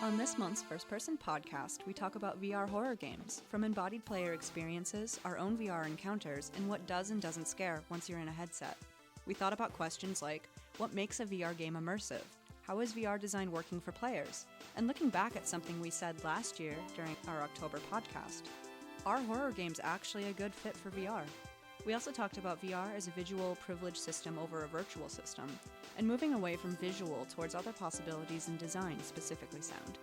On this month's First Person podcast, we talk about VR horror games, from embodied player experiences, our own VR encounters, and what does and doesn't scare once you're in a headset. We thought about questions like, what makes a VR game immersive? How is VR design working for players? And looking back at something we said last year during our October podcast, are horror games actually a good fit for VR? We also talked about VR as a visual privilege system over a virtual system, and moving away from visual towards other possibilities in design, specifically sound.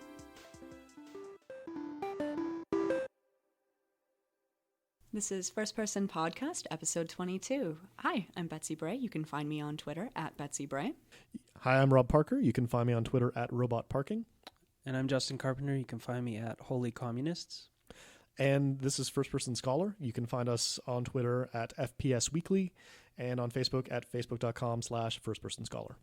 This is First Person Podcast, episode 22. Hi, I'm Betsy Brey. You can find me on Twitter at Betsy Brey. Hi, I'm Rob Parker. You can find me on Twitter at Robot Parking. And I'm Justin Carpenter. You can find me at Holy Communists. And this is First Person Scholar. You can find us on Twitter at FPS Weekly and on Facebook at facebook.com/firstpersonscholar.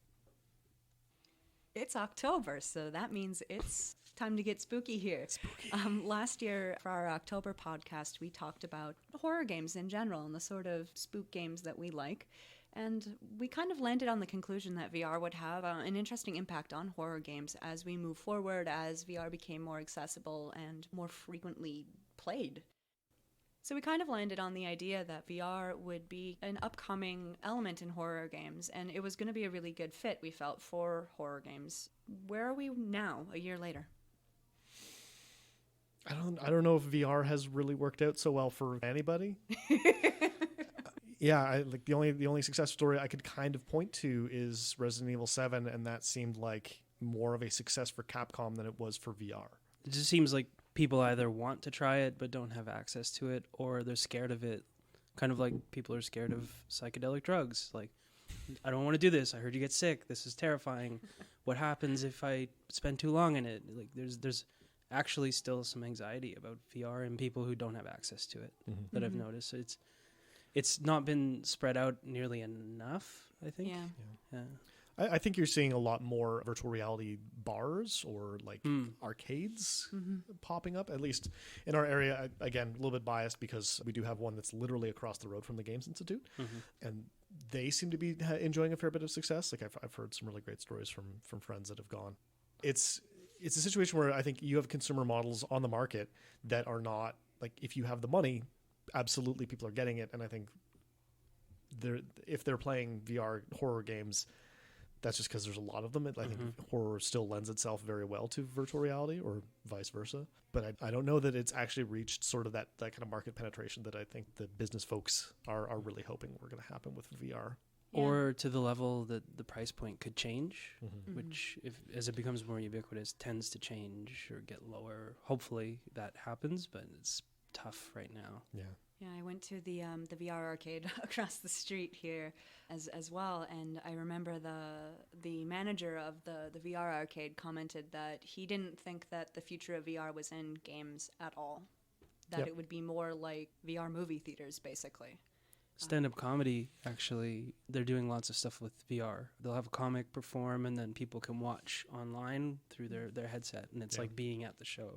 It's October, so that means it's time to get spooky here. Spooky. Last year, for our October podcast, we talked about horror games in general and the sort of spook games that we like. And we kind of landed on the conclusion that VR would have an interesting impact on horror games as we move forward, as VR became more accessible and more frequently played. So we kind of landed on the idea that VR would be an upcoming element in horror games, and it was going to be a really good fit, we felt, for horror games. Where are we now, a year later? I don't know if VR has really worked out so well for anybody. Yeah, the only success story I could kind of point to is Resident Evil 7, and that seemed like more of a success for Capcom than it was for VR. It just seems like people either want to try it but don't have access to it, or they're scared of it. Kind of like people are scared of psychedelic drugs. Like, I don't want to do this. I heard you get sick. This is terrifying. What happens if I spend too long in it? Like, there's actually still some anxiety about VR and people who don't have access to it that I've noticed. It's not been spread out nearly enough, I think. Yeah. I think you're seeing a lot more virtual reality bars or like arcades popping up, at least in our area. Again, a little bit biased because we do have one that's literally across the road from the Games Institute. And they seem to be enjoying a fair bit of success. Like I've heard some really great stories from friends that have gone. It's a situation where I think you have consumer models on the market that are not, like, if you have the money, absolutely people are getting it. And I think if they're playing VR horror games, that's just because there's a lot of them. I think horror still lends itself very well to virtual reality or vice versa. But I don't know that it's actually reached sort of that kind of market penetration that I think the business folks are really hoping we're going to happen with VR. Yeah. Or to the level that the price point could change, which, as it becomes more ubiquitous, tends to change or get lower. Hopefully that happens, but it's tough right now. Yeah, I went to the VR arcade across the street here as well, and I remember the manager of the VR arcade commented that he didn't think that the future of VR was in games at all, that it would be more like VR movie theaters, basically. Stand-up comedy, actually, they're doing lots of stuff with VR. They'll have a comic perform, and then people can watch online through their headset, and it's like being at the show,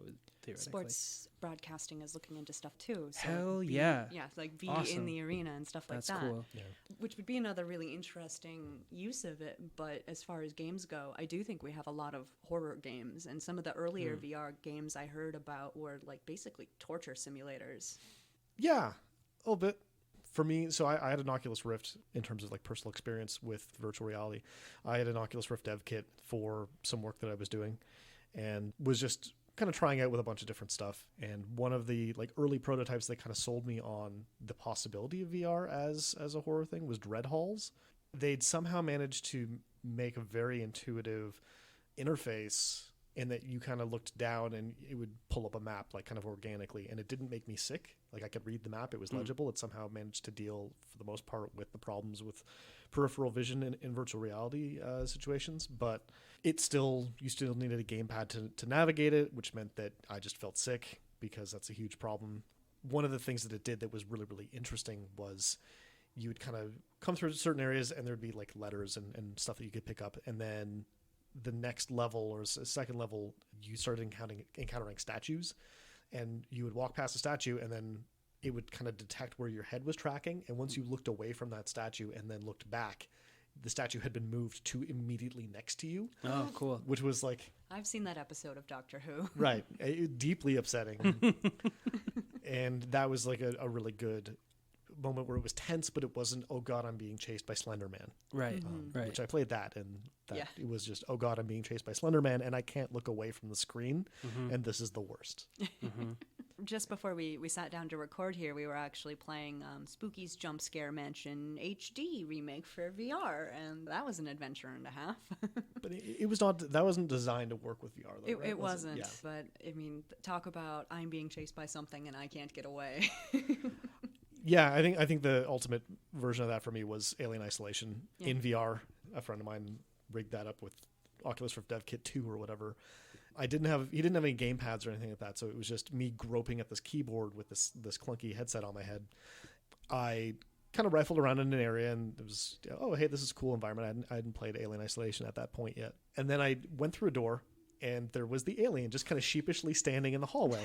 theoretically. Sports broadcasting is looking into stuff too. So Hell yeah. Yeah, like be Awesome. in the arena and stuff like That's that. cool. Yeah. Which would be another really interesting use of it. But as far as games go, I do think we have a lot of horror games. And some of the earlier VR games I heard about were like basically torture simulators. Yeah, a little bit. For me, so I had an Oculus Rift in terms of like personal experience with virtual reality. I had an Oculus Rift dev kit for some work that I was doing and was just kind of trying out with a bunch of different stuff. And one of the like early prototypes that kind of sold me on the possibility of VR as a horror thing was Dread Halls. They'd somehow managed to make a very intuitive interface in that you kind of looked down and it would pull up a map like kind of organically, and it didn't make me sick. Like I could read the map, it was legible. It somehow managed to deal for the most part with the problems with peripheral vision in virtual reality situations, but you still needed a gamepad to navigate it, which meant that I just felt sick because that's a huge problem. One of the things that it did that was really, really interesting was you would kind of come through certain areas and there'd be like letters and stuff that you could pick up, and then the next level or second level, you started encountering statues, and you would walk past a statue and then it would kind of detect where your head was tracking. And once you looked away from that statue and then looked back, the statue had been moved to immediately next to you. Oh, cool. Which was like... I've seen that episode of Doctor Who. Right. Deeply upsetting. And that was like a really good moment where it was tense, but it wasn't, oh God, I'm being chased by Slender Man. Right. Right. Which I played that, and it was just, oh God, I'm being chased by Slender Man, and I can't look away from the screen, and this is the worst. Just before we sat down to record here, we were actually playing Spooky's Jump Scare Mansion HD remake for VR, and that was an adventure and a half. But it was not, that wasn't designed to work with VR, though, right? It wasn't, Yeah. but I mean, talk about I'm being chased by something and I can't get away. Yeah, I think the ultimate version of that for me was Alien Isolation in VR. A friend of mine rigged that up with Oculus Rift Dev Kit 2 or whatever. He didn't have any game pads or anything like that, so it was just me groping at this keyboard with this clunky headset on my head. I kind of rifled around in an area, and it was, oh, hey, this is a cool environment. I hadn't played Alien Isolation at that point yet. And then I went through a door, and there was the alien just kind of sheepishly standing in the hallway.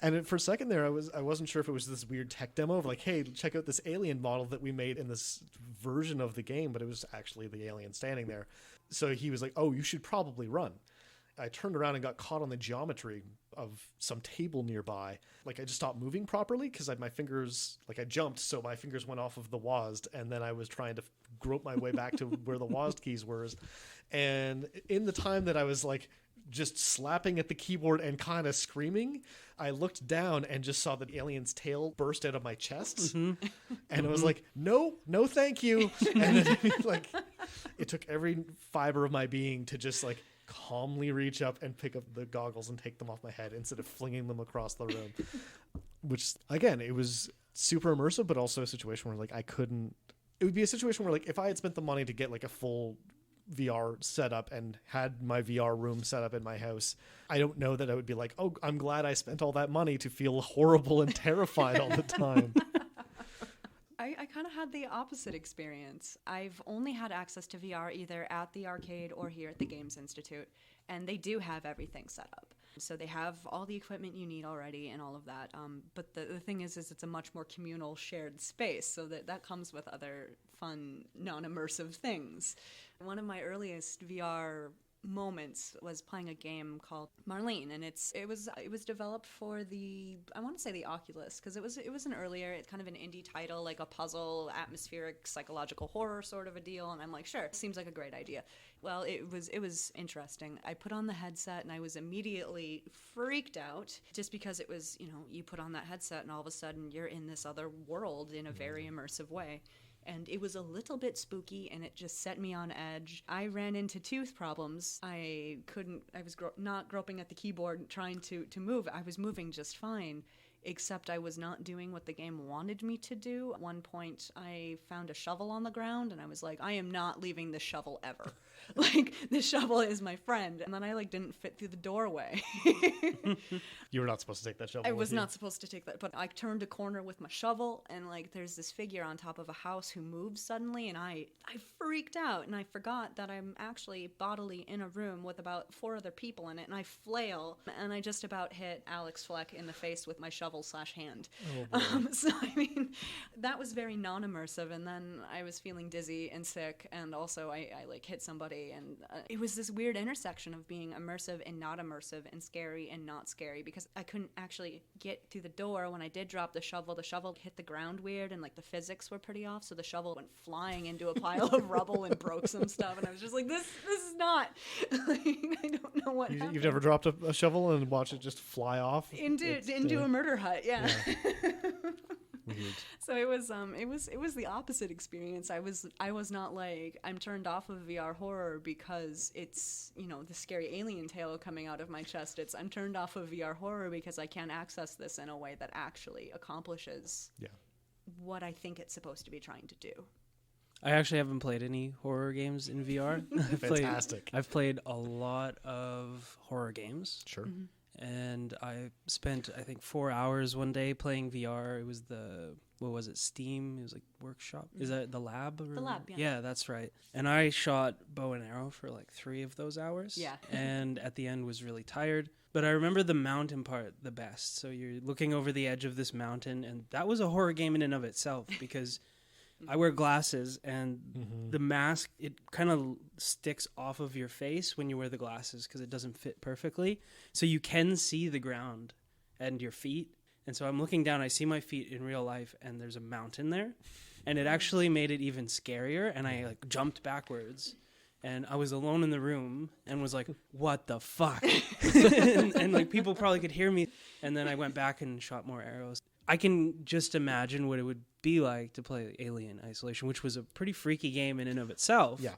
And for a second there, I wasn't sure if it was this weird tech demo of like, hey, check out this alien model that we made in this version of the game, but it was actually the alien standing there. So he was like, oh, you should probably run. I turned around and got caught on the geometry of some table nearby. Like I just stopped moving properly because my fingers, like I jumped, so my fingers went off of the WASD, and then I was trying to grope my way back to where the WASD keys were. And in the time that I was like just slapping at the keyboard and kind of screaming, I looked down and just saw the alien's tail burst out of my chest. And I was like, no, thank you. And then like it took every fiber of my being to just like calmly reach up and pick up the goggles and take them off my head instead of flinging them across the room. Which again, it was super immersive, but also a situation where like it would be a situation where like if I had spent the money to get like a full VR setup and had my VR room set up in my house, I don't know that I would be like, oh, I'm glad I spent all that money to feel horrible and terrified all the time. I kind of had the opposite experience. I've only had access to VR either at the arcade or here at the Games Institute, and they do have everything set up. So they have all the equipment you need already and all of that. But the thing is it's a much more communal shared space, so that comes with other fun, non-immersive things. One of my earliest VR moments was playing a game called Marlene, and it was developed for the, I want to say the Oculus, because it was an earlier, kind of an indie title, like a puzzle, atmospheric, psychological horror sort of a deal, and I'm like, sure, seems like a great idea. Well, it was interesting. I put on the headset and I was immediately freaked out just because it was, you put on that headset and all of a sudden you're in this other world in a very immersive way. And it was a little bit spooky, and it just set me on edge. I ran into tooth problems. I was not groping at the keyboard trying to move. I was moving just fine, except I was not doing what the game wanted me to do. At one point, I found a shovel on the ground, and I was like, I am not leaving this shovel ever. Like, this shovel is my friend. And then I, didn't fit through the doorway. You were not supposed to take that shovel. I was not supposed to take that, but I turned a corner with my shovel, and, there's this figure on top of a house who moves suddenly, and I freaked out, and I forgot that I'm actually bodily in a room with about 4 other people in it, and I flail, and I just about hit Alex Fleck in the face with my shovel/hand. So, that was very non-immersive, and then I was feeling dizzy and sick, and also I hit somebody, and it was this weird intersection of being immersive and not immersive, and scary and not scary, because I couldn't actually get to the door. When I did drop the shovel hit the ground weird, and the physics were pretty off, so the shovel went flying into a pile of rubble and broke some stuff, and I was just like, this is not, I don't know what happened. You've never dropped a shovel and watched it just fly off? Into a murder hut, yeah. Weird. So it was the opposite experience. I was not like, I'm turned off of VR horror because it's, the scary alien tail coming out of my chest. I'm turned off of VR horror because I can't access this in a way that actually accomplishes what I think it's supposed to be trying to do. I actually haven't played any horror games in VR. Fantastic. I've played a lot of horror games. Sure. Mm-hmm. And I spent, I think, 4 hours one day playing VR. It was Steam? It was Workshop. Is that the lab? The lab, yeah. Yeah, that's right. And I shot bow and arrow for 3 of those hours. Yeah. And at the end was really tired. But I remember the mountain part the best. So you're looking over the edge of this mountain, and that was a horror game in and of itself because I wear glasses, and Mm-hmm. the mask, it kind of sticks off of your face when you wear the glasses because it doesn't fit perfectly. So you can see the ground and your feet. And so I'm looking down, I see my feet in real life, and there's a mountain there. And it actually made it even scarier, and I like jumped backwards. And I was alone in the room and was like, what the fuck? and like people probably could hear me. And then I went back and shot more arrows. I can just imagine what it would be like to play Alien Isolation, which was a pretty freaky game in and of itself. Yeah.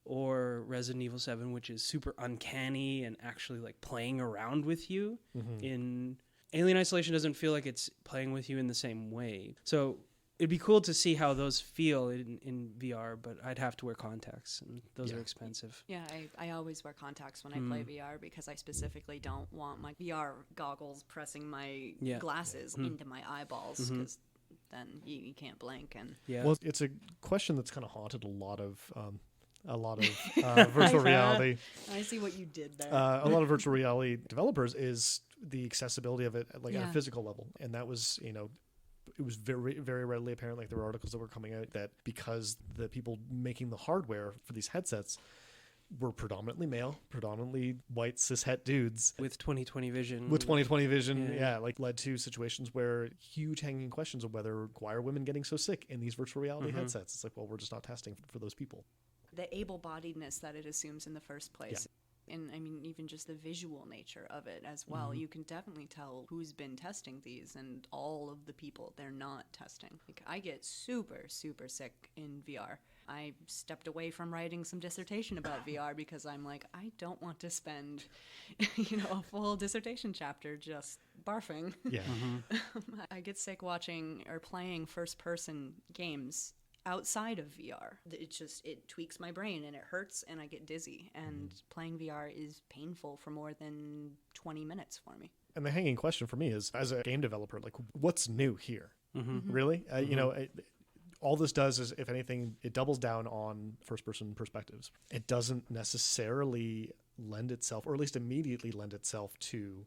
Or Resident Evil 7, which is super uncanny and actually like playing around with you. In Alien Isolation doesn't feel like it's playing with you in the same way. So it'd be cool to see how those feel in VR, but I'd have to wear contacts, and those are expensive. Yeah, I always wear contacts when I play VR because I specifically don't want my VR goggles pressing my glasses into my eyeballs because then you can't blink. And Well, it's a question that's kind of haunted a lot of virtual reality. I see what you did there. A lot of virtual reality developers is the accessibility of it at a physical level, and that was it was very, very readily apparent. Like there were articles that were coming out that because the people making the hardware for these headsets were predominantly male, predominantly white cishet dudes with 20/20 vision. With 20/20 vision, like led to situations where huge hanging questions of why are women getting so sick in these virtual reality headsets? It's like, well, we're just not testing for those people. The able-bodiedness that it assumes in the first place. And I mean, even just the visual nature of it as well. You can definitely tell who's been testing these and all of the people they're not testing. Like, I get super, super sick in VR. I stepped away from writing some dissertation about VR because I'm like, I don't want to spend, a full dissertation chapter just barfing. Yeah. I get sick watching or playing first-person games outside of VR. It tweaks my brain and it hurts and I get dizzy, and playing VR is painful for more than 20 minutes for me. And the hanging question for me is, as a game developer, like, what's new here? Really? All this does is, if anything, it doubles down on first-person perspectives. It doesn't necessarily lend itself, or at least immediately lend itself to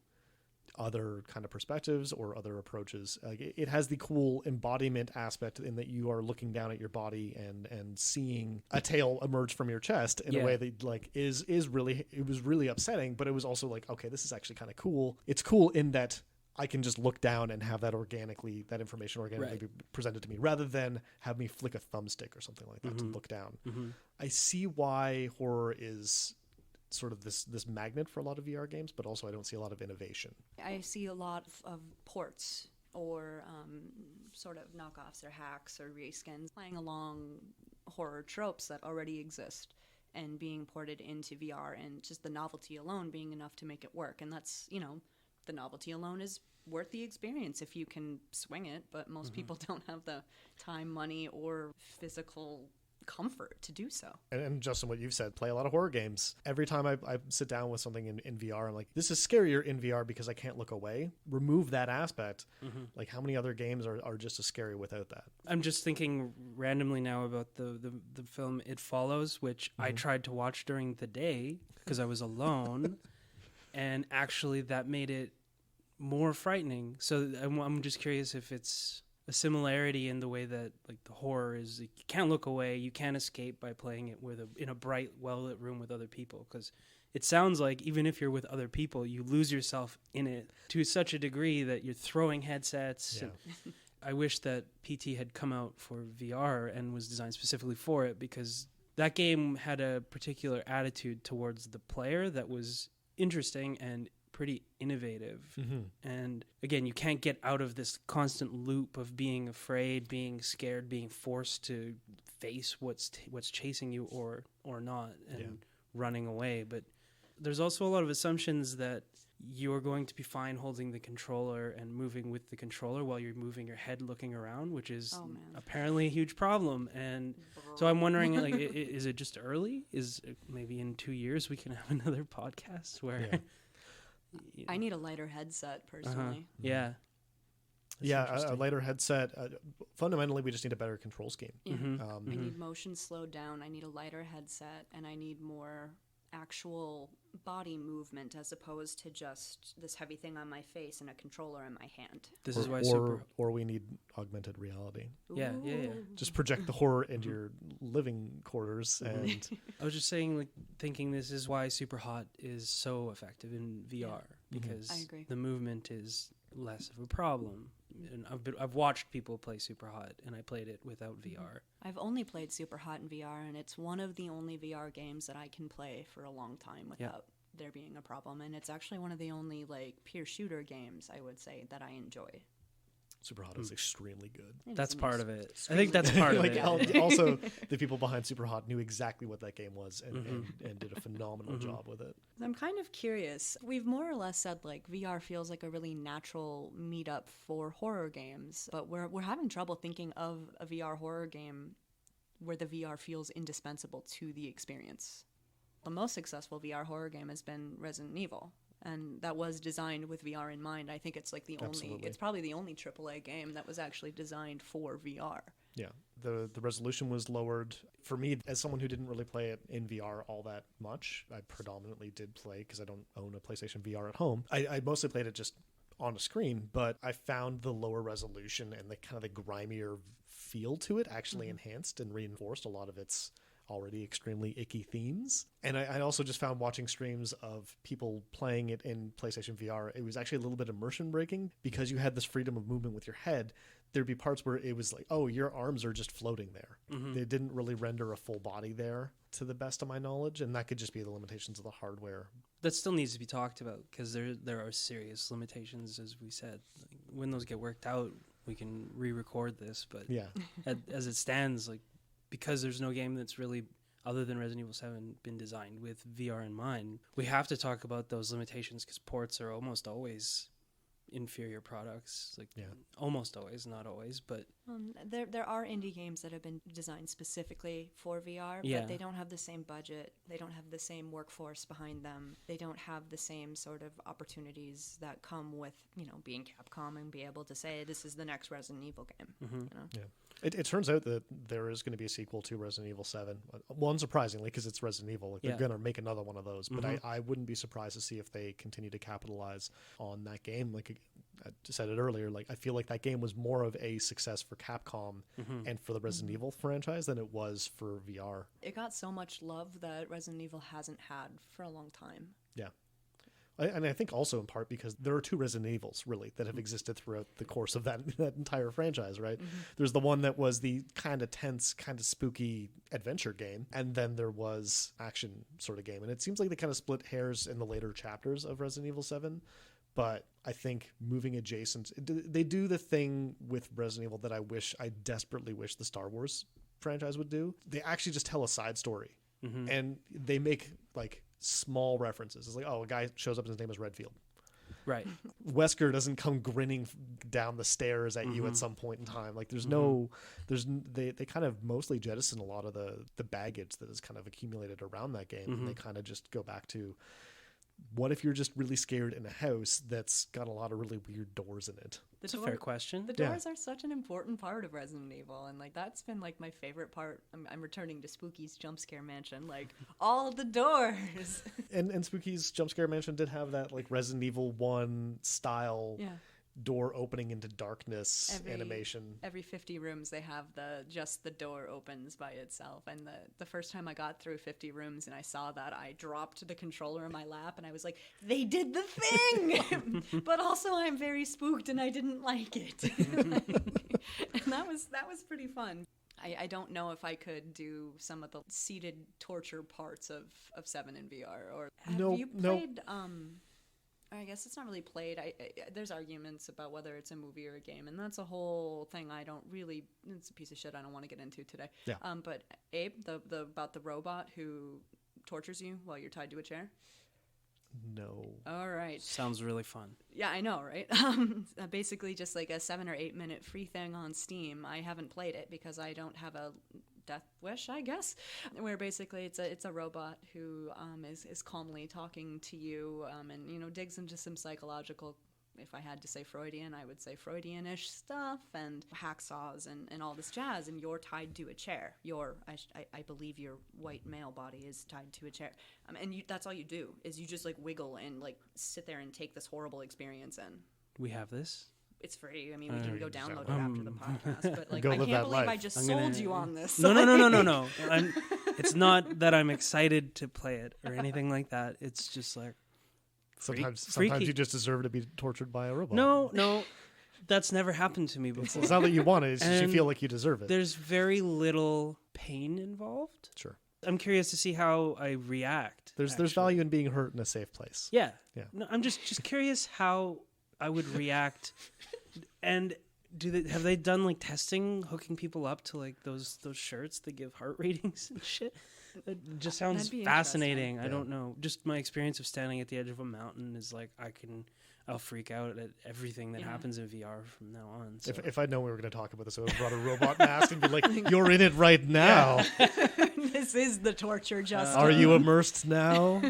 other kind of perspectives or other approaches. It has the cool embodiment aspect in that you are looking down at your body and seeing a tail emerge from your chest in a way that is really, it was really upsetting, but it was also like, okay, this is actually kind of cool. It's cool in that I can just look down and have that information organically be presented to me, rather than have me flick a thumbstick or something like that to look down. I see why horror is sort of this magnet for a lot of VR games, but also I don't see a lot of innovation. I see a lot of ports or sort of knockoffs or hacks or reskins playing along horror tropes that already exist and being ported into VR, and just the novelty alone being enough to make it work. And that's, the novelty alone is worth the experience if you can swing it, but most people don't have the time, money, or physical comfort to do so. And Justin, what you've said, play a lot of horror games. Every time I sit down with something in VR, I'm like, this is scarier in VR because I can't look away. Remove that aspect. Like, how many other games are just as scary without that? I'm just thinking randomly now about the film It Follows, which I tried to watch during the day because I was alone, and actually that made it more frightening. So I'm just curious if it's a similarity in the way that, like, the horror is, you can't look away, you can't escape by playing it in a bright, well-lit room with other people, because it sounds like even if you're with other people, you lose yourself in it to such a degree that you're throwing headsets. Yeah. I wish that PT had come out for VR and was designed specifically for it, because that game had a particular attitude towards the player that was interesting and pretty innovative. And again, you can't get out of this constant loop of being afraid, being scared, being forced to face what's chasing you or not, and running away. But there's also a lot of assumptions that you're going to be fine holding the controller and moving with the controller while you're moving your head looking around, which is apparently a huge problem. And so I'm wondering, like, is it just early? Is maybe in 2 years we can have another podcast where I need a lighter headset personally. Yeah. A lighter headset. Fundamentally, we just need a better control scheme. I need motion slowed down. I need a lighter headset, and I need more actual body movement as opposed to just this heavy thing on my face and a controller in my hand. This is why super... Or we need augmented reality. Yeah. Just project the horror into your living quarters. And I was just saying, like, thinking this is why Super Hot is so effective in VR, because I agree. the movement is less of a problem. And I've watched people play Super Hot, and I played it without VR. I've only played Super Hot in VR, and it's one of the only VR games that I can play for a long time without there being a problem. And it's actually one of the only like peer shooter games, I would say, that I enjoy. Super Hot is extremely good. That's part of it. I think that's part of like, it. Also, the people behind Super Hot knew exactly what that game was and did a phenomenal job with it. I'm kind of curious. We've more or less said like VR feels like a really natural meetup for horror games, but we're having trouble thinking of a VR horror game where the VR feels indispensable to the experience. The most successful VR horror game has been Resident Evil. And that was designed with VR in mind. I think it's like it's probably the only AAA game that was actually designed for VR. Yeah, the resolution was lowered. For me, as someone who didn't really play it in VR all that much, I predominantly did play because I don't own a PlayStation VR at home. I mostly played it just on a screen, but I found the lower resolution and the kind of the grimier feel to it actually enhanced and reinforced a lot of its already extremely icky themes. And I also just found watching streams of people playing it in PlayStation VR, it was actually a little bit immersion breaking because you had this freedom of movement with your head. There'd be parts where it was like, oh, your arms are just floating there. They didn't really render a full body there to the best of my knowledge, and that could just be the limitations of the hardware. That still needs to be talked about because there are serious limitations, as we said. Like, when those get worked out, we can re-record this, but as it stands, like, because there's no game that's really, other than Resident Evil 7, been designed with VR in mind, we have to talk about those limitations because ports are almost always inferior products. Like almost always, not always, but there are indie games that have been designed specifically for VR, but they don't have the same budget. They don't have the same workforce behind them. They don't have the same sort of opportunities that come with, being Capcom and be able to say this is the next Resident Evil game. Yeah. It turns out that there is going to be a sequel to Resident Evil 7. One, surprisingly, because it's Resident Evil. Like, they're going to make another one of those. But I wouldn't be surprised to see if they continue to capitalize on that game. Like I said it earlier, like I feel like that game was more of a success for Capcom and for the Resident Evil franchise than it was for VR. It got so much love that Resident Evil hasn't had for a long time. Yeah. And I think also in part because there are two Resident Evils, really, that have existed throughout the course of that entire franchise, right? There's the one that was the kind of tense, kind of spooky adventure game, and then there was action sort of game. And it seems like they kind of split hairs in the later chapters of Resident Evil 7, but I think moving adjacent, they do the thing with Resident Evil that I desperately wish the Star Wars franchise would do. They actually just tell a side story, and they make, like, small references. It's like, oh, a guy shows up and his name is Redfield. Right. Wesker doesn't come grinning down the stairs at you at some point in time. Like they kind of mostly jettison a lot of the baggage that is kind of accumulated around that game. And they kind of just go back to, what if you're just really scared in a house that's got a lot of really weird doors in it? That's a fair question. The doors are such an important part of Resident Evil, and like that's been like my favorite part. I'm returning to Spooky's Jump Scare Mansion, like all of the doors. and Spooky's Jump Scare Mansion did have that like Resident Evil 1 style door opening into darkness animation. Every 50 rooms they have the door opens by itself, and the first time I got through 50 rooms and I saw that, I dropped the controller in my lap and I was like, they did the thing. But also I'm very spooked and I didn't like it. And that was pretty fun. I don't know if I could do some of the seated torture parts of 7 in VR. Or have you played I guess it's not really played. There's arguments about whether it's a movie or a game, and that's a whole thing I don't really... It's a piece of shit I don't want to get into today. Yeah. But Abe, about the robot who tortures you while you're tied to a chair? No. All right. Sounds really fun. Yeah, I know, right? Basically just like a 7 or 8 minute free thing on Steam. I haven't played it because I don't have a death wish, I guess, where basically it's a robot who is calmly talking to you and digs into some psychological If I had to say Freudian, I would say Freudian-ish stuff and hacksaws and all this jazz, and you're tied to a chair. I believe your white male body is tied to a chair. That's all you do, is you just like wiggle and like sit there and take this horrible experience in. We have this? It's free. I mean, we can go download it after the podcast, but like, Go I live can't that believe life. I just sold you on this. No. It's not that I'm excited to play it or anything like that. It's just like, Sometimes freaky. you just deserve to be tortured by a robot. no, that's never happened to me before. It's not that you want it, it's just you And feel like you deserve it. There's very little pain involved. Sure. I'm curious to see how I react. There's actually. value in being hurt in a safe place. Yeah. Yeah. No, I'm just curious how I would react. And have they done like testing, hooking people up to like those shirts that give heart ratings and shit? It just sounds That'd be fascinating. interesting. I don't know. Just my experience of standing at the edge of a mountain is like I'll freak out at everything that happens in VR from now on. So. If I'd known we were going to talk about this, I would have brought a robot mask and be like, "You're in it right now. This is the torture, Justin. Are you immersed now?"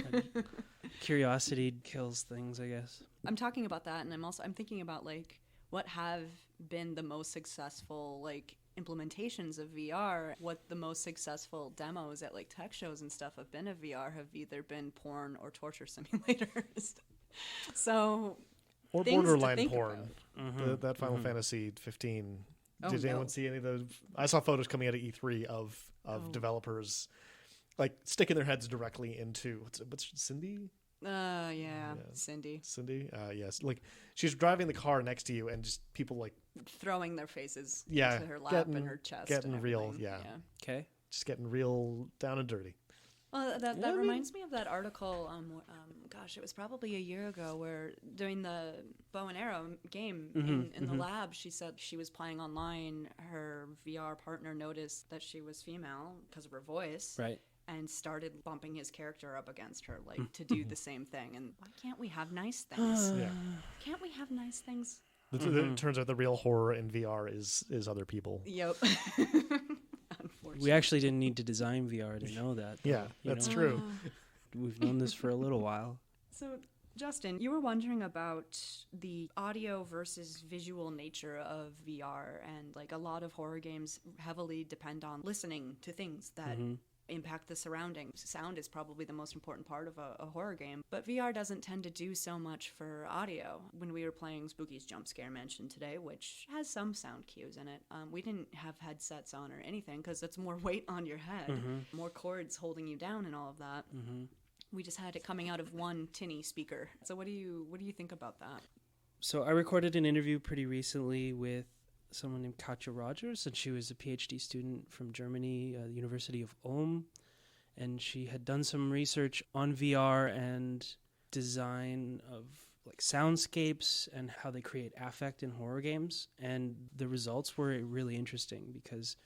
Curiosity kills things, I guess. I'm talking about that, and I'm thinking about like what have been the most successful like implementations of VR. What the most successful demos at like tech shows and stuff have been of VR have either been porn or torture simulators. So Or things to borderline think porn. Mm-hmm. That Final Fantasy 15. Oh, Did anyone no. see any of those? I saw photos coming out of E3 of developers like sticking their heads directly into what's Cindy? yeah, Cindy Yes. Like she's driving the car next to you and just people like throwing their faces Yeah, into her lap and her chest. getting and real, everything. yeah. Okay. just getting real down and dirty. Well, that reminds me of that article. Gosh, it was probably a year ago, where during the bow and arrow game in the lab, she said she was playing online. Her VR partner noticed that she was female because of her voice, Right. and started bumping his character up against her, like to do the same thing. And why can't we have nice things? Yeah. Can't we have nice things? It turns out the real horror in VR is other people. Yep. We actually didn't need to design VR to know that. Yeah, you that's know? true. We've known this for a little while. So, Justin, you were wondering about the audio versus visual nature of VR, and like a lot of horror games heavily depend on listening to things that impact the surroundings. Sound is probably the most important part of a horror game, but VR doesn't tend to do so much for audio. When we were playing Spooky's Jump Scare Mansion today, which has some sound cues in it, we didn't have headsets on or anything because it's more weight on your head, more cords holding you down and all of that. We just had it coming out of one tinny speaker. So what do you think about that? So I recorded an interview pretty recently with someone named Katja Rogers, and she was a PhD student from Germany, the University of Ulm, and she had done some research on VR and design of like soundscapes and how they create affect in horror games. And the results were really interesting because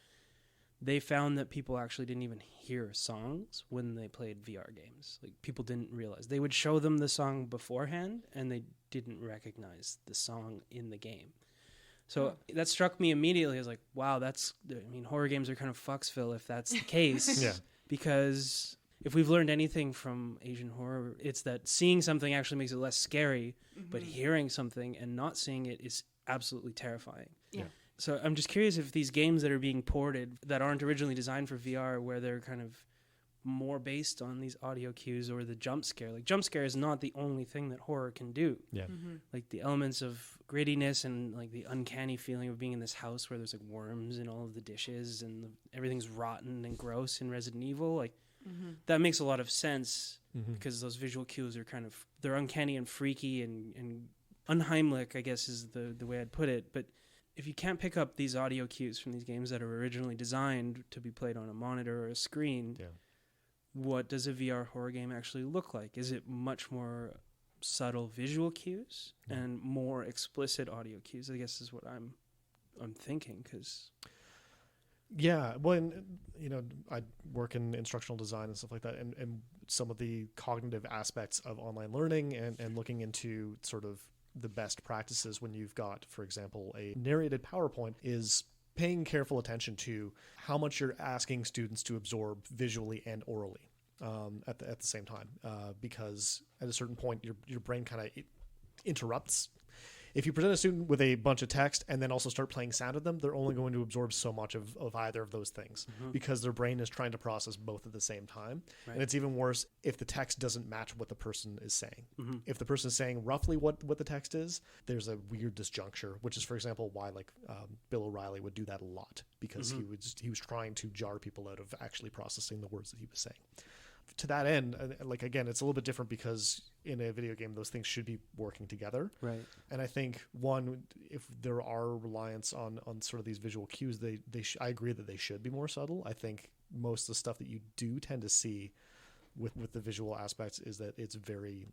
they found that people actually didn't even hear songs when they played VR games. Like, people didn't realize. They would show them the song beforehand, and they didn't recognize the song in the game. So that struck me immediately. I was like, wow, horror games are kind of fucksville if that's the case. Yeah. Because if we've learned anything from Asian horror, it's that seeing something actually makes it less scary, but hearing something and not seeing it is absolutely terrifying. Yeah. So I'm just curious if these games that are being ported that aren't originally designed for VR, where they're kind of more based on these audio cues or the jump scare. Like, jump scare is not the only thing that horror can do. Yeah. Like, the elements of grittiness and like the uncanny feeling of being in this house where there's like worms in all of the dishes and everything's rotten and gross in Resident Evil. Like, that makes a lot of sense because those visual cues are they're uncanny and freaky and unheimlich, I guess is the way I'd put it. But if you can't pick up these audio cues from these games that are originally designed to be played on a monitor or a screen, what does a VR horror game actually look like? Is it much more subtle visual cues and more explicit audio cues? I guess is what I'm thinking. Because I work in instructional design and stuff like that, and some of the cognitive aspects of online learning and looking into sort of the best practices when you've got, for example, a narrated PowerPoint is paying careful attention to how much you're asking students to absorb visually and orally at the same time, because at a certain point your brain kind of interrupts if you present a student with a bunch of text and then also start playing sound at them, they're only going to absorb so much of either of those things because their brain is trying to process both at the same time. Right. And it's even worse if the text doesn't match what the person is saying. If the person is saying roughly what the text is, there's a weird disjuncture, which is, for example, why like Bill O'Reilly would do that a lot, because he was trying to jar people out of actually processing the words that he was saying. To that end, like, again, it's a little bit different because in a video game, those things should be working together. Right. And I think, one, if there are reliance on sort of these visual cues, I agree that they should be more subtle. I think most of the stuff that you do tend to see with the visual aspects is that it's very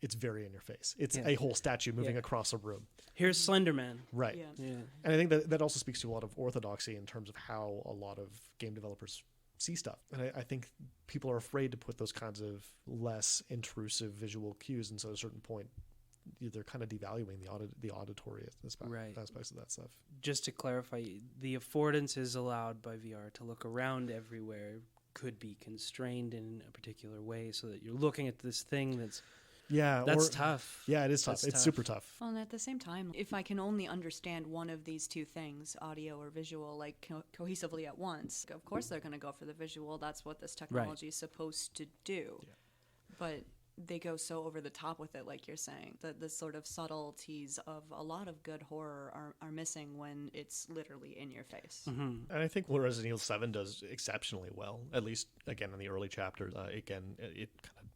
in your face. It's a whole statue moving across a room. Here's Slender Man. Right. Yeah. And I think that also speaks to a lot of orthodoxy in terms of how a lot of game developers see stuff. And I think people are afraid to put those kinds of less intrusive visual cues, and so at a certain point they're kind of devaluing the auditory aspects of that stuff. Just to clarify, the affordance is allowed by VR to look around everywhere, could be constrained in a particular way so that you're looking at this thing that's tough. Yeah, it is tough. It's super tough. Well, and at the same time, if I can only understand one of these two things, audio or visual, like cohesively at once, of course they're going to go for the visual. That's what this technology is supposed to do. Yeah. But they go so over the top with it, like you're saying, that the sort of subtleties of a lot of good horror are missing when it's literally in your face. And I think what Resident Evil 7 does exceptionally well, at least, again, in the early chapters, it kind of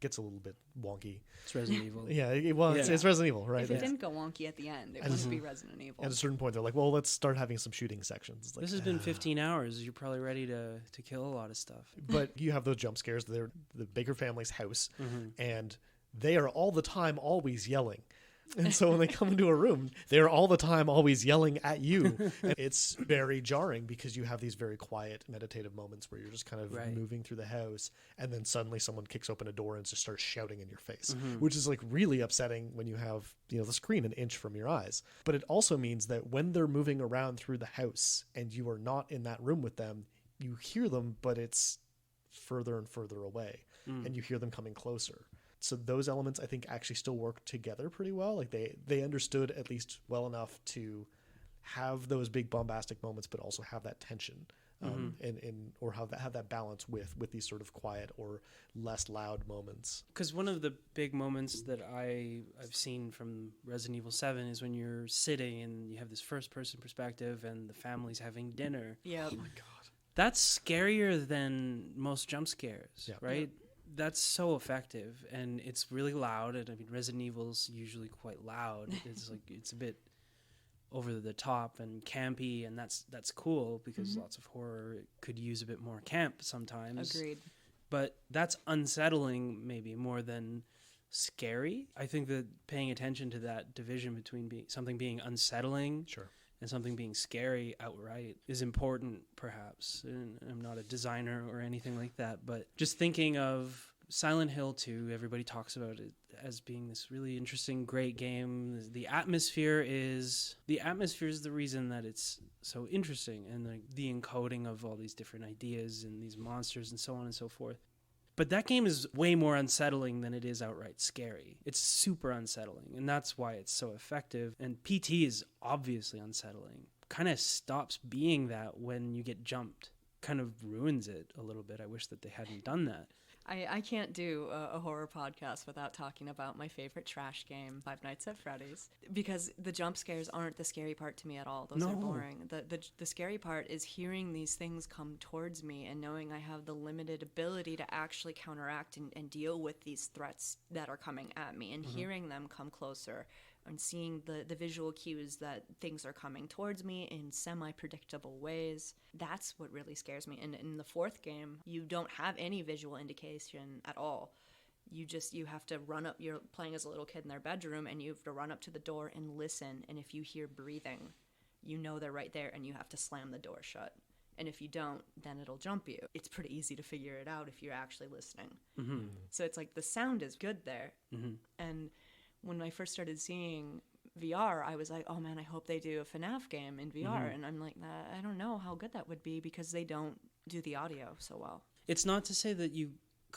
gets a little bit wonky. It's Resident Evil. It's Resident Evil, right? If it didn't go wonky at the end, it wouldn't be Resident Evil. At a certain point, they're like, well, let's start having some shooting sections. Like, this has been 15 hours. You're probably ready to kill a lot of stuff. But you have those jump scares. They're the Baker family's house, and they are all the time always yelling. And so when they come into a room, they're all the time always yelling at you. And it's very jarring because you have these very quiet, meditative moments where you're just kind of moving through the house, and then suddenly someone kicks open a door and just starts shouting in your face, which is like really upsetting when you have, the screen an inch from your eyes. But it also means that when they're moving around through the house and you are not in that room with them, you hear them, but it's further and further away, and you hear them coming closer. So those elements, I think, actually still work together pretty well. Like they understood at least well enough to have those big bombastic moments, but also have that tension, or have that balance with these sort of quiet or less loud moments. Because one of the big moments that I've seen from Resident Evil 7 is when you're sitting and you have this first-person perspective and the family's having dinner. Yeah. Oh my God. That's scarier than most jump scares, right? Yep. That's so effective, and it's really loud. And I mean, Resident Evil's usually quite loud. It's a bit over the top and campy, and that's cool because lots of horror could use a bit more camp sometimes. Agreed. But that's unsettling, maybe more than scary. I think that paying attention to that division between something being unsettling, and something being scary outright is important, perhaps. And I'm not a designer or anything like that, but just thinking of Silent Hill 2, everybody talks about it as being this really interesting, great game. The atmosphere is the reason that it's so interesting, and the encoding of all these different ideas and these monsters and so on and so forth. But that game is way more unsettling than it is outright scary. It's super unsettling, and that's why it's so effective. And PT is obviously unsettling. Kind of stops being that when you get jumped. Kind of ruins it a little bit. I wish that they hadn't done that. I can't do a horror podcast without talking about my favorite trash game, Five Nights at Freddy's, because the jump scares aren't the scary part to me at all. Those are boring. The scary part is hearing these things come towards me and knowing I have the limited ability to actually counteract and deal with these threats that are coming at me, and hearing them come closer and seeing the visual cues that things are coming towards me in semi-predictable ways. That's what really scares me. And in the fourth game, you don't have any visual indication at all. You have to run up. You're playing as a little kid in their bedroom, and you have to run up to the door and listen. And if you hear breathing, you know they're right there, and you have to slam the door shut. And if you don't, then it'll jump you. It's pretty easy to figure it out if you're actually listening. So it's like the sound is good there. And when I first started seeing VR, I was like, oh man, I hope they do a FNAF game in VR. And I'm like, I don't know how good that would be because they don't do the audio so well. It's not to say that you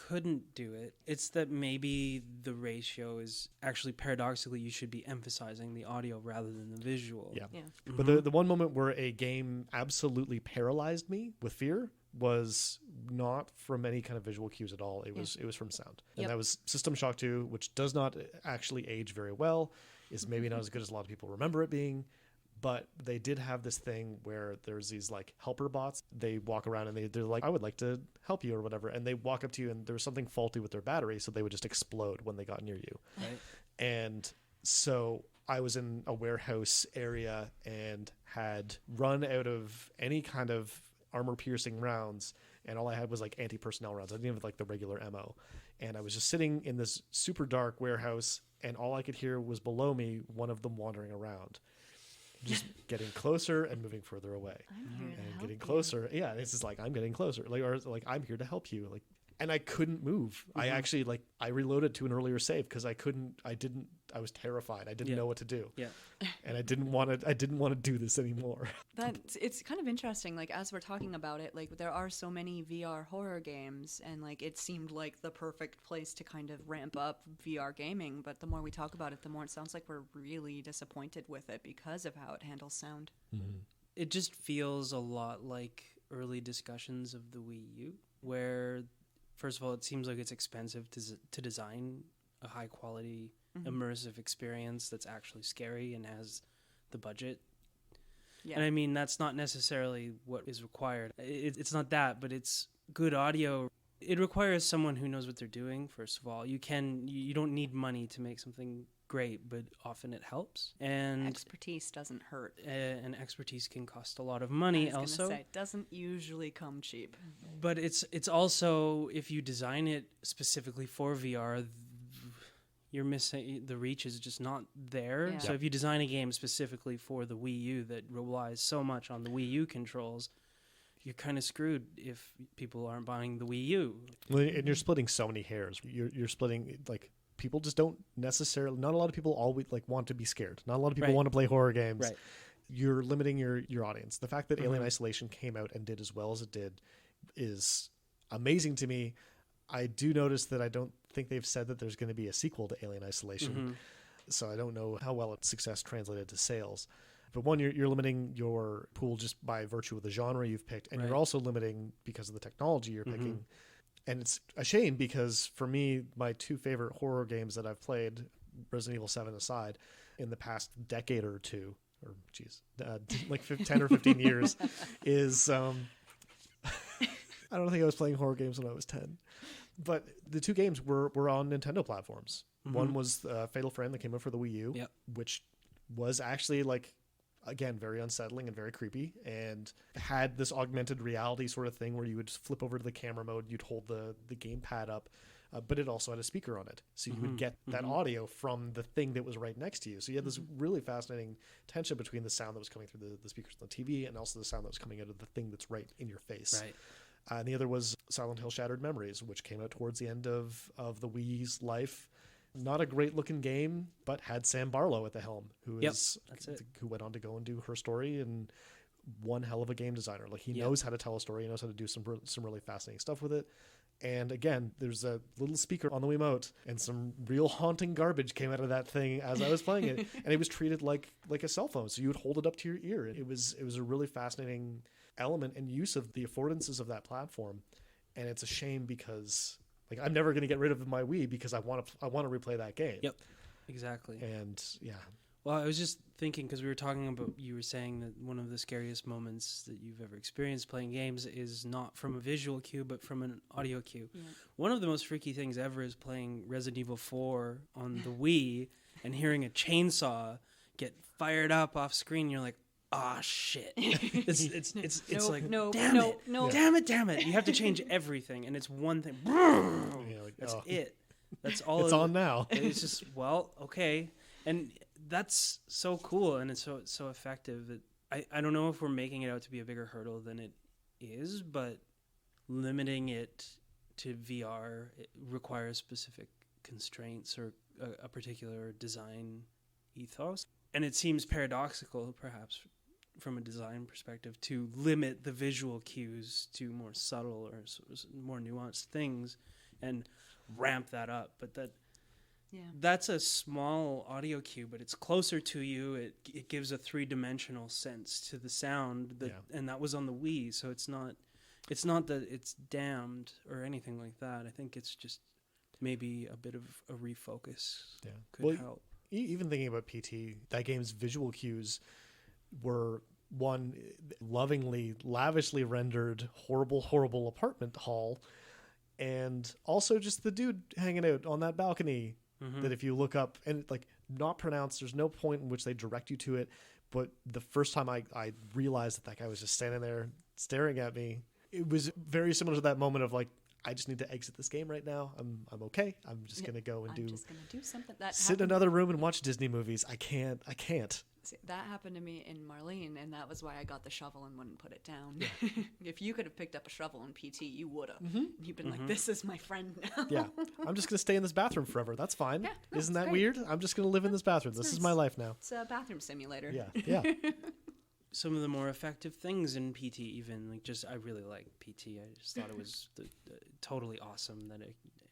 couldn't do it. It's that maybe the ratio is actually paradoxically you should be emphasizing the audio rather than the visual. Yeah. Yeah. But the one moment where a game absolutely paralyzed me with fear was not from any kind of visual cues at all. It was from sound. And that was System Shock 2, which does not actually age very well, is maybe not as good as a lot of people remember it being. But they did have this thing where there's these like helper bots. They walk around and they're like, I would like to help you or whatever. And they walk up to you and there was something faulty with their battery. So they would just explode when they got near you. Right. And so I was in a warehouse area and had run out of any kind of armor piercing rounds. And all I had was like anti-personnel rounds. I didn't have like the regular ammo. And I was just sitting in this super dark warehouse and all I could hear was below me, one of them wandering around. Just getting closer and moving further away, and getting closer. Yeah, it's just like I'm getting closer, like I'm here to help you. Like, and I couldn't move. I actually I reloaded to an earlier save because I was terrified. I didn't know what to do. Yeah, and I didn't want to do this anymore. It's kind of interesting. Like as we're talking about it, like there are so many VR horror games, and like it seemed like the perfect place to kind of ramp up VR gaming. But the more we talk about it, the more it sounds like we're really disappointed with it because of how it handles sound. Mm-hmm. It just feels a lot like early discussions of the Wii U, where first of all, it seems like it's expensive to design a high quality immersive experience that's actually scary and has the budget. Yeah. And I mean, that's not necessarily what is required. It's not that, but it's good audio. It requires someone who knows what they're doing, first of all. You don't need money to make something great, but often it helps. And expertise doesn't hurt. And expertise can cost a lot of money also. I was going to say, it doesn't usually come cheap. But it's also, if you design it specifically for VR, you're missing, the reach is just not there. Yeah. So if you design a game specifically for the Wii U that relies so much on the Wii U controls, you're kind of screwed if people aren't buying the Wii U. Well, and you're splitting so many hairs. You're splitting, like, people just don't necessarily, not a lot of people always like want to be scared. Not a lot of people want to play horror games. Right. You're limiting your audience. The fact that Alien Isolation came out and did as well as it did is amazing to me. I do notice that I don't think they've said that there's going to be a sequel to Alien Isolation. So I don't know how well its success translated to sales. But one, you're limiting your pool just by virtue of the genre you've picked. And you're also limiting because of the technology you're picking. And it's a shame because for me, my two favorite horror games that I've played, Resident Evil 7 aside, in the past decade or two, or like 10 or 15 years, is I don't think I was playing horror games when I was 10. But the two games were on Nintendo platforms. One was Fatal Frame that came out for the Wii U, which was actually like, again, very unsettling and very creepy, and had this augmented reality sort of thing where you would just flip over to the camera mode, you'd hold the gamepad up, but it also had a speaker on it. So you would get that audio from the thing that was right next to you. So you had this really fascinating tension between the sound that was coming through the speakers on the TV and also the sound that was coming out of the thing that's right in your face. Right. And the other was Silent Hill Shattered Memories, which came out towards the end of the Wii's life. Not a great looking game, but had Sam Barlow at the helm, who went on to go and do Her Story, and one hell of a game designer. Like he knows how to tell a story, he knows how to do some really fascinating stuff with it. And again, there's a little speaker on the Wiimote, and some real haunting garbage came out of that thing as I was playing it, and it was treated like a cell phone. So you would hold it up to your ear. It was a really fascinating element and use of the affordances of that platform. And it's a shame because like I'm never going to get rid of my Wii because I want to replay that game. Yep, exactly. And yeah. Well, I was just thinking because we were talking about, you were saying that one of the scariest moments that you've ever experienced playing games is not from a visual cue, but from an audio cue. Yeah. One of the most freaky things ever is playing Resident Evil 4 on the Wii and hearing a chainsaw get fired up off screen. You're like, ah, shit. It's like, damn it. You have to change everything. And it's one thing. That's it. That's all. It's on now. It's just, well, okay. And that's so cool. And it's so effective that I don't know if we're making it out to be a bigger hurdle than it is, but limiting it to VR, it requires specific constraints or a particular design ethos. And it seems paradoxical, perhaps, from a design perspective, to limit the visual cues to more subtle or more nuanced things and ramp that up. But Yeah. that's a small audio cue, but it's closer to you. It gives a 3-dimensional sense to the sound, and that was on the Wii, so it's not that it's damned or anything like that. I think it's just maybe a bit of a refocus could help. Even thinking about PT, that game's visual cues were one lovingly, lavishly rendered, horrible apartment hall, and also just the dude hanging out on that balcony that if you look up, and like not pronounced, there's no point in which they direct you to it, but the first time I realized that guy was just standing there staring at me, it was very similar to that moment of like, I just need to exit this game right now. I'm okay. I'm just gonna go and I'm just gonna do something. Sit in another room and watch Disney movies. I can't. See, that happened to me in Marlene, and that was why I got the shovel and wouldn't put it down. If you could have picked up a shovel in PT, you would have. You've been like, this is my friend now. Yeah, I'm just gonna stay in this bathroom forever. That's fine. Yeah, no, Isn't that great. weird? I'm just gonna live in this bathroom. This is my life now. It's a bathroom simulator. Yeah. Some of the more effective things in PT, even like I really like PT. I just thought it was totally awesome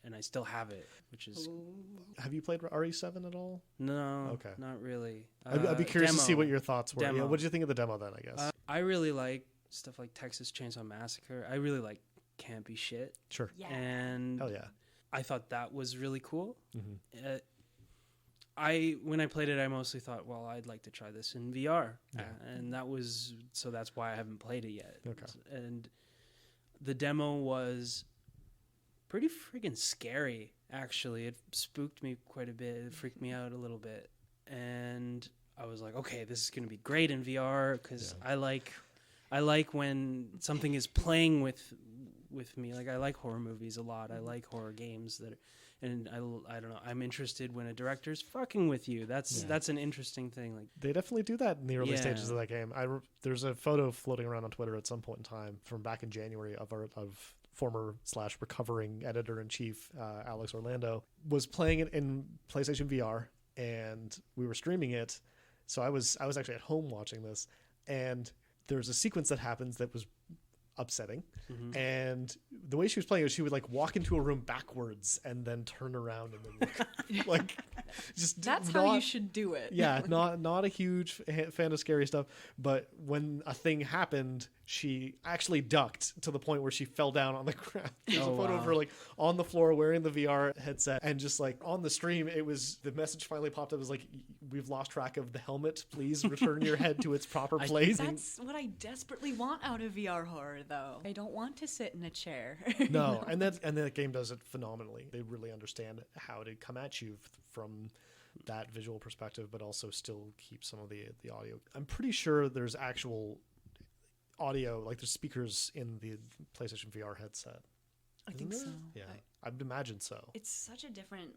and I still have it, which is. Have you played RE7 at all? No, Okay. Not really. I'd be curious to see what your thoughts were. Demo. Yeah, what did you think of the demo then? I guess. I really like stuff like Texas Chainsaw Massacre. I really like campy shit. Sure. Yeah. And Hell yeah. I thought that was really cool. Mm-hmm. When I played it, I mostly thought, well, I'd like to try this in VR, Yeah. and that's why I haven't played it yet. Okay. And the demo was pretty freaking scary. Actually, it spooked me quite a bit. It freaked me out a little bit, and I was like, okay, this is gonna be great in VR because I like when something is playing with me. Like, I like horror movies a lot. I like horror games and I don't know. I'm interested when a director's fucking with you. That's an interesting thing. Like, they definitely do that in the early stages of that game. There's a photo floating around on Twitter at some point in time from back in January of former / recovering editor-in-chief Alex Orlando was playing it in PlayStation VR, and we were streaming it. So I was actually at home watching this, and there's a sequence that happens that was upsetting. And the way she was playing it, she would like walk into a room backwards and then turn around and then like just That's how you should do it. Yeah, not a huge fan of scary stuff, but when a thing happened, she actually ducked to the point where she fell down on the ground. There's a photo of her like on the floor wearing the VR headset, and just like on the stream, it was the message finally popped up. It was like, we've lost track of the helmet. Please return your head to its proper place. That's what I desperately want out of VR horror, though. I don't want to sit in a chair. No, and that game does it phenomenally. They really understand how to come at you from that visual perspective, but also still keep some of the audio. I'm pretty sure there's actual audio, like there's speakers in the PlayStation VR headset. I think so. Yeah, I'd imagine so. It's such a different.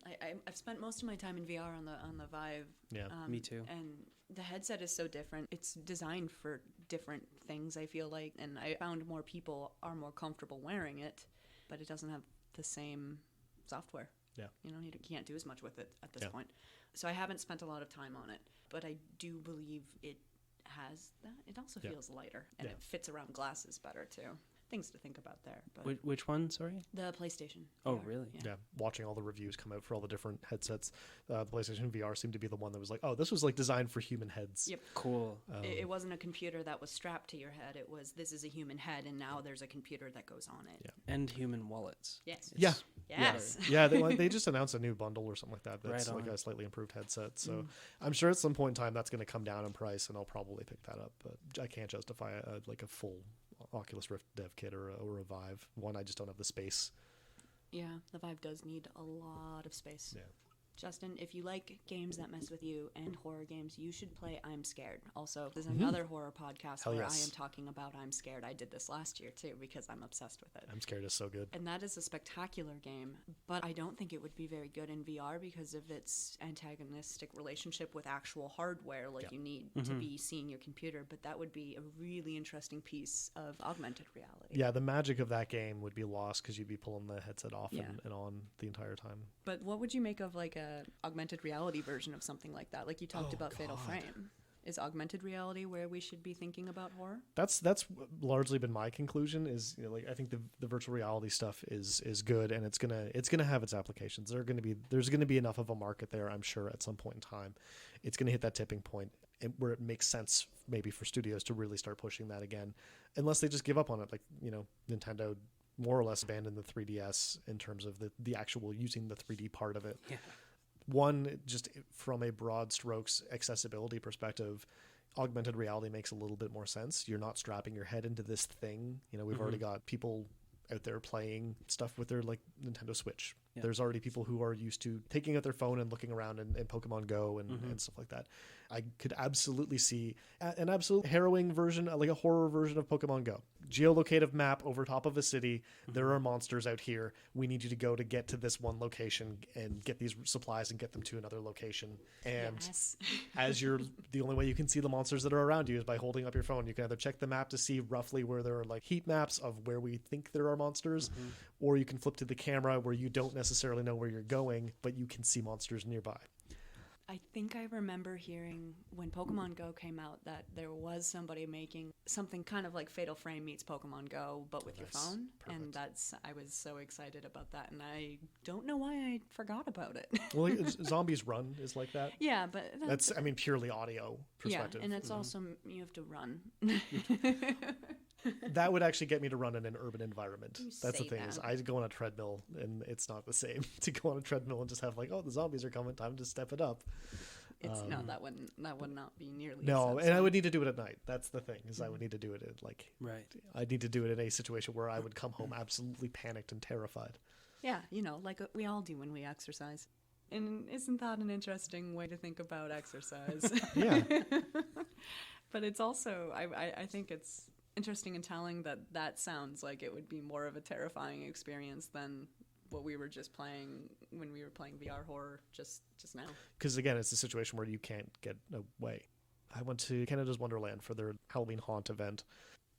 I've spent most of my time in VR on the Vive. Yeah, me too. And the headset is so different. It's designed for different things, I feel like, and I found more people are more comfortable wearing it, but it doesn't have the same software. Yeah, you can't do as much with it at this point. So I haven't spent a lot of time on it, but I do believe it has that. It also feels lighter, and it fits around glasses better too. Things to think about there. But which one? Sorry, the PlayStation. Oh, VR. really? Yeah. Watching all the reviews come out for all the different headsets, the PlayStation VR seemed to be the one that was like, oh, this was like designed for human heads. Yep. Cool. It wasn't a computer that was strapped to your head. It was, this is a human head, and now there's a computer that goes on it. Yeah. And human wallets. Yes. Yeah. Yes. Yeah, they just announced a new bundle or something like that. That's Right like on. a slightly improved headset. So I'm sure at some point in time that's going to come down in price, and I'll probably pick that up. But I can't justify a full Oculus Rift dev kit or a Vive. One, I just don't have the space. Yeah, the Vive does need a lot of space. Yeah. Justin, if you like games that mess with you and horror games, you should play I'm Scared. Also, there's another horror podcast Hell where yes. I am talking about I'm Scared. I did this last year too because I'm obsessed with it. I'm Scared is so good. And that is a spectacular game, but I don't think it would be very good in VR because of its antagonistic relationship with actual hardware. Like, you need to be seeing your computer, but that would be a really interesting piece of augmented reality. Yeah, the magic of that game would be lost because you'd be pulling the headset off Yeah. and on the entire time. But what would you make of like a augmented reality version of something like that? Like you talked about Fatal God. Frame. Is augmented reality where we should be thinking about horror? That's largely been my conclusion. Is, you know, like, I think the virtual reality stuff is good, and it's gonna have its applications. There's gonna be enough of a market there, I'm sure, at some point in time. It's gonna hit that tipping point where it makes sense maybe for studios to really start pushing that again, unless they just give up on it. Like, you know, Nintendo more or less abandoned the 3DS in terms of the actual using the 3D part of it. Yeah. One, just from a broad strokes accessibility perspective, augmented reality makes a little bit more sense. You're not strapping your head into this thing. You know, we've already got people out there playing stuff with their, like, Nintendo Switch. Yeah. There's already people who are used to taking out their phone and looking around in Pokemon Go and stuff like that. I could absolutely see an absolute harrowing version, like a horror version of Pokemon Go. Geolocative map over top of a city. There are monsters out here. We need you to go to get to this one location and get these supplies and get them to another location. And as you're, the only way you can see the monsters that are around you is by holding up your phone. You can either check the map to see roughly where there are, like, heat maps of where we think there are monsters, or you can flip to the camera where you don't necessarily know where you're going, but you can see monsters nearby. I think I remember hearing when Pokemon Go came out that there was somebody making something kind of like Fatal Frame meets Pokemon Go, but with your phone. Perfect. And I was so excited about that, and I don't know why I forgot about it. Well, Zombies Run is like that. Yeah, but that's I mean, purely audio perspective. Yeah, and it's also, you have to run. That would actually get me to run in an urban environment. That's the thing, that. is I go on a treadmill, and it's not the same to go on a treadmill and just have, like, oh, the zombies are coming, time to step it up. It's no, that would not be nearly. No, and I would need to do it at night. That's the thing, is I would need to do it at, like, right. I'd need to do it in a situation where I would come home absolutely panicked and terrified. Yeah, you know, like we all do when we exercise. And isn't that an interesting way to think about exercise? Yeah. But it's also, I think it's interesting and telling that sounds like it would be more of a terrifying experience than what we were just playing when we were playing VR horror just now. Because, again, it's a situation where you can't get away. I went to Canada's Wonderland for their Halloween Haunt event.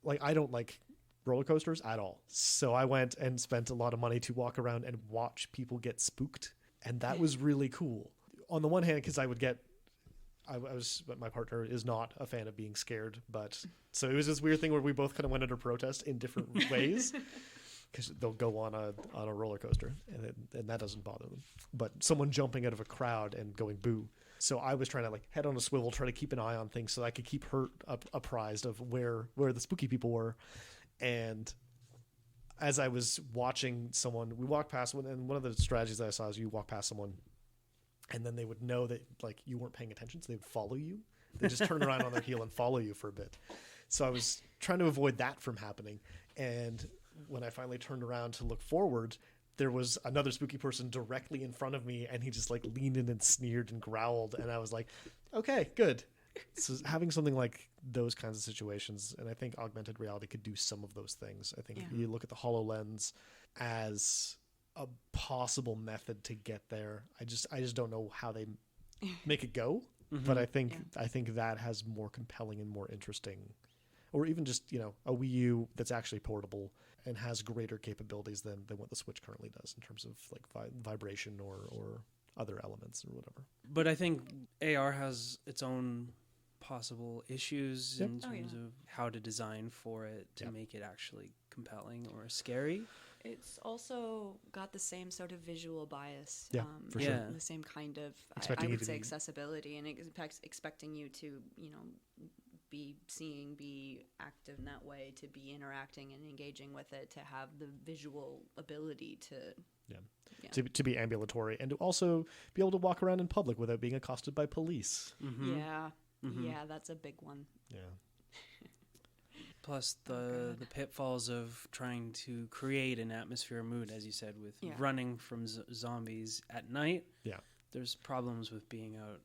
Like, I don't like roller coasters at all. So I went and spent a lot of money to walk around and watch people get spooked. And that was really cool. On the one hand, because my partner is not a fan of being scared, but so it was this weird thing where we both kind of went under protest in different ways, because they'll go on a roller coaster and that doesn't bother them, but someone jumping out of a crowd and going boo. So I was trying to, like, head on a swivel, try to keep an eye on things so I could keep her apprised of where the spooky people were. And as I was watching someone, we walked past one, and one of the strategies that I saw is you walk past someone, and then they would know that, like, you weren't paying attention, so they would follow you. They just turn around on their heel and follow you for a bit. So I was trying to avoid that from happening. And when I finally turned around to look forward, there was another spooky person directly in front of me, and he just, like, leaned in and sneered and growled. And I was like, okay, good. So having something like those kinds of situations, and I think augmented reality could do some of those things. I think you look at the HoloLens as a possible method to get there. I just don't know how they make it go, but I think that has more compelling and more interesting, or even just, you know, a Wii U that's actually portable and has greater capabilities than what the Switch currently does in terms of, like, vibration or other elements or whatever. But I think AR has its own possible issues in terms of how to design for it to make it actually compelling or scary. It's also got the same sort of visual bias. For sure. The same kind of, Expecting I you would to say, be accessibility, and expecting you to, you know, be seeing, be active in that way, to be interacting and engaging with it, to have the visual ability to... To be ambulatory, and to also be able to walk around in public without being accosted by police. Yeah, that's a big one. Yeah. Plus the pitfalls of trying to create an atmosphere or mood, as you said, with running from zombies at night. Yeah. There's problems with being out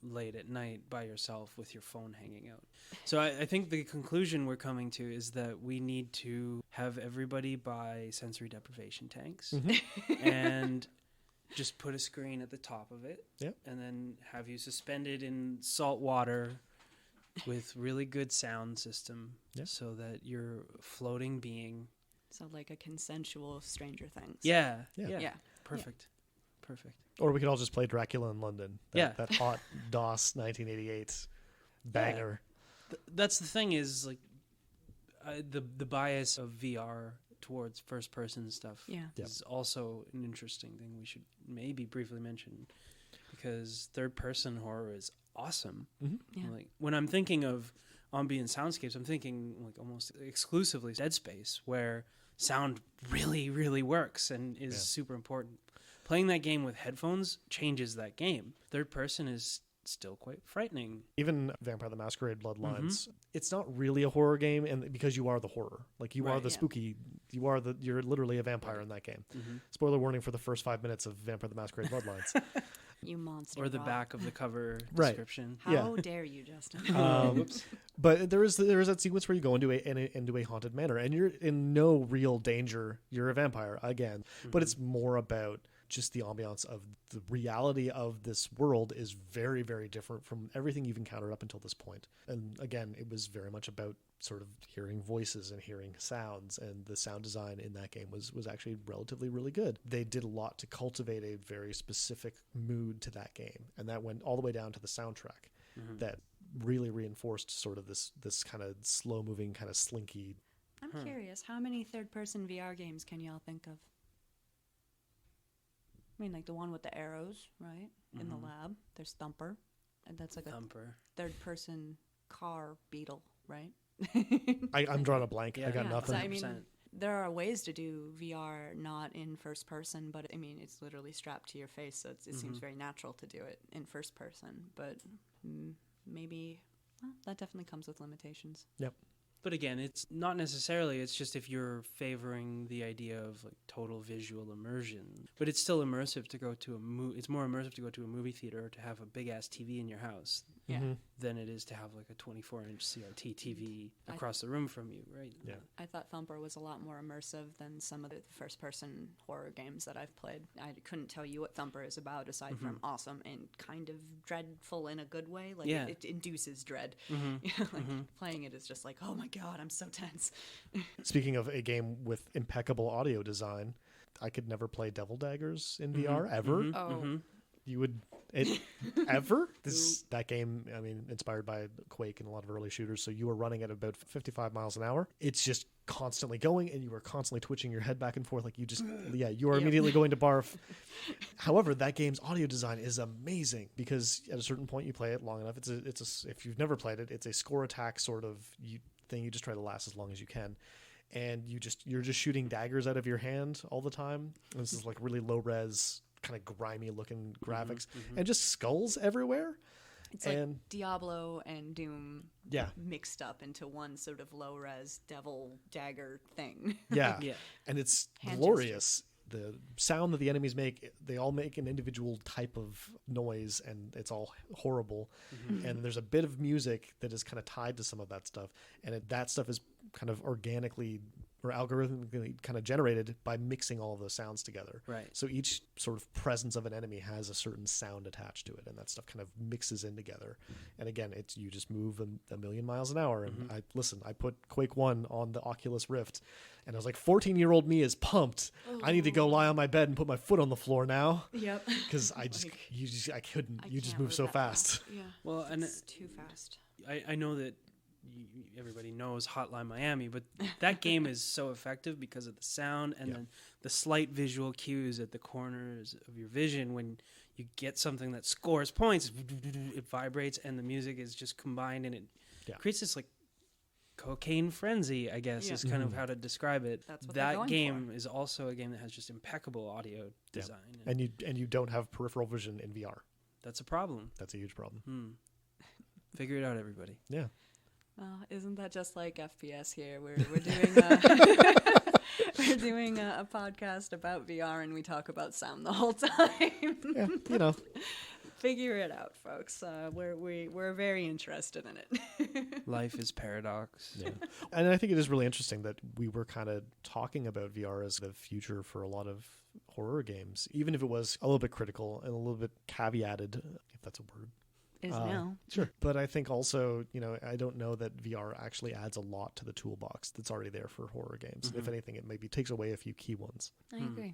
late at night by yourself with your phone hanging out. So I think the conclusion we're coming to is that we need to have everybody buy sensory deprivation tanks and just put a screen at the top of it, and then have you suspended in salt water with really good sound system, so that you're a floating being. So like a consensual Stranger Things. Yeah. Perfect. Or we could all just play Dracula in London. That hot DOS 1988 banger. That's the thing is like the bias of VR towards first person stuff is also an interesting thing we should maybe briefly mention, because third person horror is awesome. Like when I'm thinking of ambient soundscapes, I'm thinking like almost exclusively Dead Space, where sound really, really works and is super important. Playing that game with headphones changes that game. Third person is still quite frightening. Even Vampire the Masquerade Bloodlines, it's not really a horror game, and because you are the horror, like you are the spooky, you're literally a vampire in that game. Spoiler warning for the first 5 minutes of Vampire the Masquerade Bloodlines. You monster. Or the Bob. back of the cover description. How dare you, Justin? But there is that sequence where you go into a haunted manor, and you're in no real danger. You're a vampire again, but it's more about just the ambiance of the reality of this world is very, very different from everything you've encountered up until this point. And again, it was very much about sort of hearing voices and hearing sounds, and the sound design in that game was actually relatively really good. They did a lot to cultivate a very specific mood to that game, and that went all the way down to the soundtrack that really reinforced sort of this kind of slow moving, kind of slinky. I'm curious, how many third person VR games can y'all think of? I mean, like the one with the arrows, right? In the lab. There's Thumper. And that's like Thumper. A third-person car beetle, right? I'm drawing a blank. I got nothing. So, I mean, there are ways to do VR not in first person, but I mean, it's literally strapped to your face, so it seems very natural to do it in first person. But maybe that definitely comes with limitations. Yep. But again, it's not necessarily, it's just if you're favoring the idea of like total visual immersion. But it's still immersive to go to it's more immersive to go to a movie theater or to have a big ass TV in your house than it is to have like a 24-inch CRT TV across the room from you, right? Yeah. I thought Thumper was a lot more immersive than some of the first-person horror games that I've played. I couldn't tell you what Thumper is about aside from awesome and kind of dreadful in a good way. Like it induces dread. Playing it is just like, oh my God, I'm so tense. Speaking of a game with impeccable audio design, I could never play Devil Daggers in VR ever. You would ever? That game, I mean, inspired by Quake and a lot of early shooters. So you were running at about 55 miles an hour. It's just constantly going, and you are constantly twitching your head back and forth. Like you just, you are immediately going to barf. However, that game's audio design is amazing because at a certain point you play it long enough. If you've never played it, it's a score attack sort of thing. You just try to last as long as you can. And you're just shooting daggers out of your hand all the time. And this is like really low res, kind of grimy looking graphics and just skulls everywhere. It's like Diablo and Doom mixed up into one sort of low res devil dagger thing. And it's glorious. The sound that the enemies make, they all make an individual type of noise, and it's all horrible. And there's a bit of music that is kind of tied to some of that stuff, and that stuff is kind of organically or algorithmically kind of generated by mixing all of those sounds together. Right. So each sort of presence of an enemy has a certain sound attached to it, and that stuff kind of mixes in together. And again, you just move a million miles an hour. And I put Quake 1 on the Oculus Rift, and I was like, 14-year-old me is pumped. I need to go lie on my bed and put my foot on the floor now. Yep. Because I couldn't. You just move so fast. Yeah. Well, and it's too fast. I know that everybody knows Hotline Miami, but that game is so effective because of the sound and then the slight visual cues at the corners of your vision. When you get something that scores points, it vibrates, and the music is just combined, and it creates this like cocaine frenzy, I guess, is kind of how to describe it. That's what that game is also a game that has just impeccable audio design. And you don't have peripheral vision in VR. That's a problem. That's a huge problem. Figure it out, everybody. Yeah. Well, isn't that just like FPS here? We're doing a podcast about VR, and we talk about sound the whole time. Yeah, Figure it out, folks. We're very interested in it. Life is paradox. Yeah. And I think it is really interesting that we were kind of talking about VR as the future for a lot of horror games, even if it was a little bit critical and a little bit caveated, if that's a word. Is now. Sure. But I think also, I don't know that VR actually adds a lot to the toolbox that's already there for horror games. If anything, it maybe takes away a few key ones. I agree.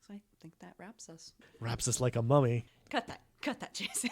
So I think that wraps us. Wraps us like a mummy. Cut that, Jason.